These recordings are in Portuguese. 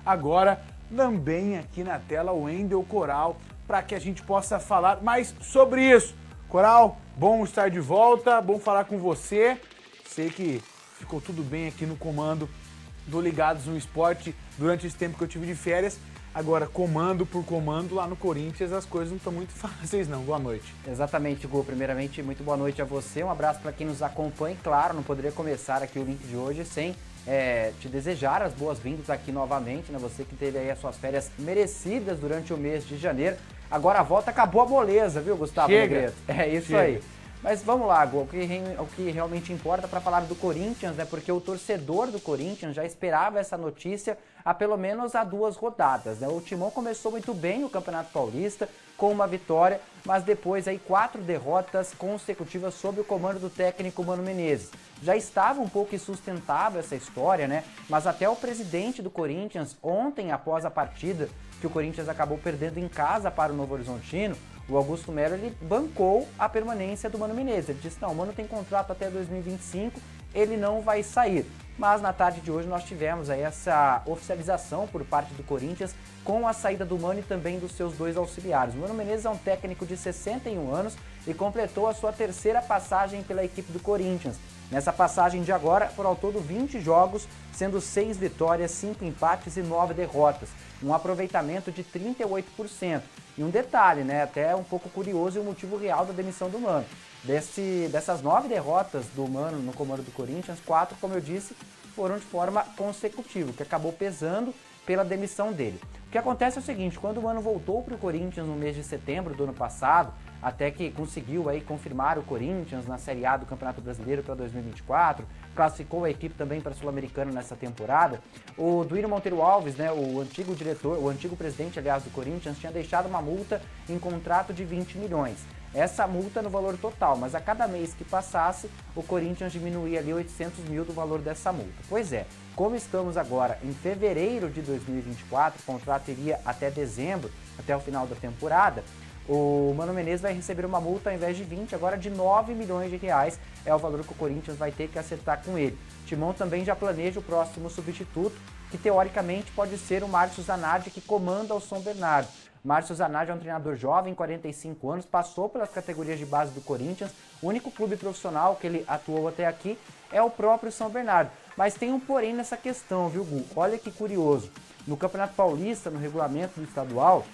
agora também aqui na tela o Wendel Coral, para que a gente possa falar mais sobre isso. Coral, bom estar de volta, bom falar com você. Sei que ficou tudo bem aqui no comando do Ligados no Esporte durante esse tempo que eu tive de férias. Agora, comando por comando, lá no Corinthians as coisas não estão muito fáceis não. Boa noite. Exatamente, Gu. Primeiramente, muito boa noite a você. Um abraço para quem nos acompanha. Claro, não poderia começar aqui o link de hoje sem te desejar as boas-vindas aqui novamente, né? Você que teve aí as suas férias merecidas durante o mês de janeiro. Agora a volta acabou a moleza, viu, Gustavo Negreto? É isso aí. Mas vamos lá, Gu, o que realmente importa para falar do Corinthians, né? Porque o torcedor do Corinthians já esperava essa notícia há pelo menos 2 rodadas, né? O Timão começou muito bem o Campeonato Paulista, com uma vitória, mas depois aí 4 derrotas consecutivas sob o comando do técnico Mano Menezes. Já estava um pouco insustentável essa história, né? Mas até o presidente do Corinthians, ontem após a partida, que o Corinthians acabou perdendo em casa para o Novo Horizontino, o Augusto Melo, ele bancou a permanência do Mano Menezes. Ele disse, não, o Mano tem contrato até 2025, ele não vai sair. Mas na tarde de hoje nós tivemos aí essa oficialização por parte do Corinthians com a saída do Mano e também dos seus 2 auxiliares. O Mano Menezes é um técnico de 61 anos e completou a sua 3ª passagem pela equipe do Corinthians. Nessa passagem de agora, foram ao todo 20 jogos, sendo 6 vitórias, 5 empates e 9 derrotas. Um aproveitamento de 38%. E um detalhe, né, até um pouco curioso e o motivo real da demissão do Mano. Dessas 9 derrotas do Mano no comando do Corinthians, 4, como eu disse, foram de forma consecutiva, o que acabou pesando pela demissão dele. O que acontece é o seguinte, quando o Mano voltou para o Corinthians no mês de setembro do ano passado, até que conseguiu aí confirmar o Corinthians na Série A do Campeonato Brasileiro para 2024, classificou a equipe também para a Sul-Americana nessa temporada, o Duílio Monteiro Alves, né, o antigo presidente, aliás, do Corinthians, tinha deixado uma multa em contrato de 20 milhões. Essa multa no valor total, mas a cada mês que passasse, o Corinthians diminuía ali 800 mil do valor dessa multa. Pois é, como estamos agora em fevereiro de 2024, o contrato iria até dezembro, até o final da temporada, o Mano Menezes vai receber uma multa ao invés de 20, agora de 9 milhões de reais, é o valor que o Corinthians vai ter que acertar com ele. O Timão também já planeja o próximo substituto, que teoricamente pode ser o Márcio Zanardi, que comanda o São Bernardo. Márcio Zanardi é um treinador jovem, 45 anos, passou pelas categorias de base do Corinthians, o único clube profissional que ele atuou até aqui é o próprio São Bernardo. Mas tem um porém nessa questão, viu, Gu? Olha que curioso. No Campeonato Paulista, no regulamento do estadual,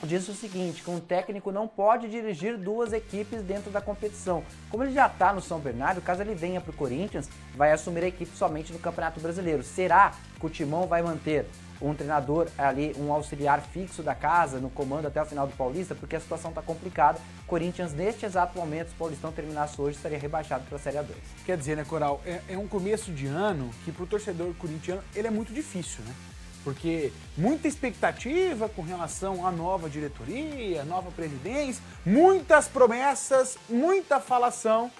diz o seguinte, que um técnico não pode dirigir 2 equipes dentro da competição. Como ele já está no São Bernardo, caso ele venha para o Corinthians, vai assumir a equipe somente no Campeonato Brasileiro. Será que o Timão vai manter um treinador ali, um auxiliar fixo da casa, no comando até o final do Paulista? Porque a situação está complicada. Corinthians, neste exato momento, se o Paulistão terminasse hoje, estaria rebaixado para a Série A2. Quer dizer, né, Coral, é um começo de ano que para o torcedor corintiano ele é muito difícil, né? Porque muita expectativa com relação à nova diretoria, nova presidência, muitas promessas, muita falação,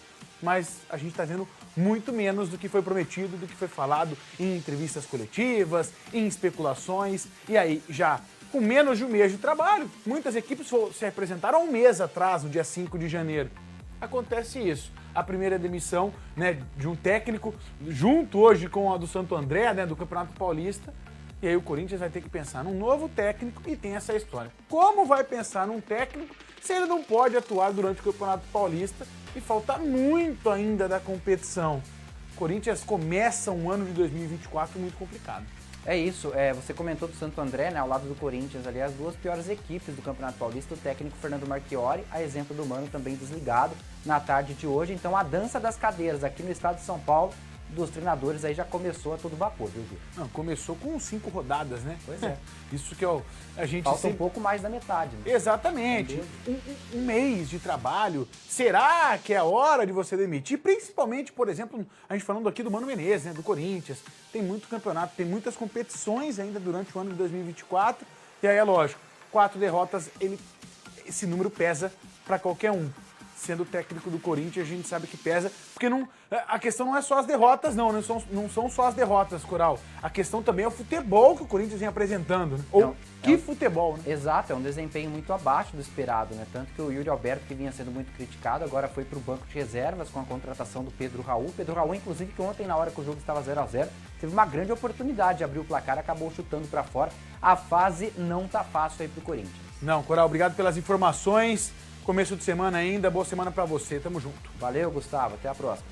mas a gente está vendo muito menos do que foi prometido, do que foi falado em entrevistas coletivas, em especulações. E aí, já com menos de um mês de trabalho, muitas equipes se apresentaram 1 mês atrás, no dia 5 de janeiro. Acontece isso. A primeira demissão, né, de um técnico, junto hoje com a do Santo André, né, do Campeonato Paulista. E aí o Corinthians vai ter que pensar num novo técnico e tem essa história. Como vai pensar num técnico se ele não pode atuar durante o Campeonato Paulista e falta muito ainda da competição? O Corinthians começa um ano de 2024 muito complicado. É isso, você comentou do Santo André, né, ao lado do Corinthians, ali, as 2 piores equipes do Campeonato Paulista, o técnico Fernando Marchiori, a exemplo do Mano também desligado na tarde de hoje. Então a dança das cadeiras aqui no estado de São Paulo, dos treinadores aí já começou a todo vapor, viu, Gil? Não, começou com 5 rodadas, né? Pois é. Isso que a gente falta um pouco mais da metade, né? Exatamente. Um mês de trabalho. Será que é a hora de você demitir? Principalmente, por exemplo, a gente falando aqui do Mano Menezes, né? Do Corinthians. Tem muito campeonato, tem muitas competições ainda durante o ano de 2024. E aí é lógico, 4 derrotas, esse número pesa para qualquer um. sendo técnico do Corinthians, a gente sabe que pesa, porque a questão não é só as derrotas, não são só as derrotas, Coral. A questão também é o futebol que o Corinthians vem apresentando, né? Ou futebol, né? Exato, é um desempenho muito abaixo do esperado, né? Tanto que o Yuri Alberto, que vinha sendo muito criticado, agora foi para o banco de reservas com a contratação do Pedro Raul. Pedro Raul, inclusive, que ontem, na hora que o jogo estava 0-0, teve uma grande oportunidade de abrir o placar, acabou chutando para fora. A fase não tá fácil aí pro Corinthians. Não, Coral, obrigado pelas informações. Começo de semana ainda, boa semana para você. Tamo junto. Valeu, Gustavo. Até a próxima.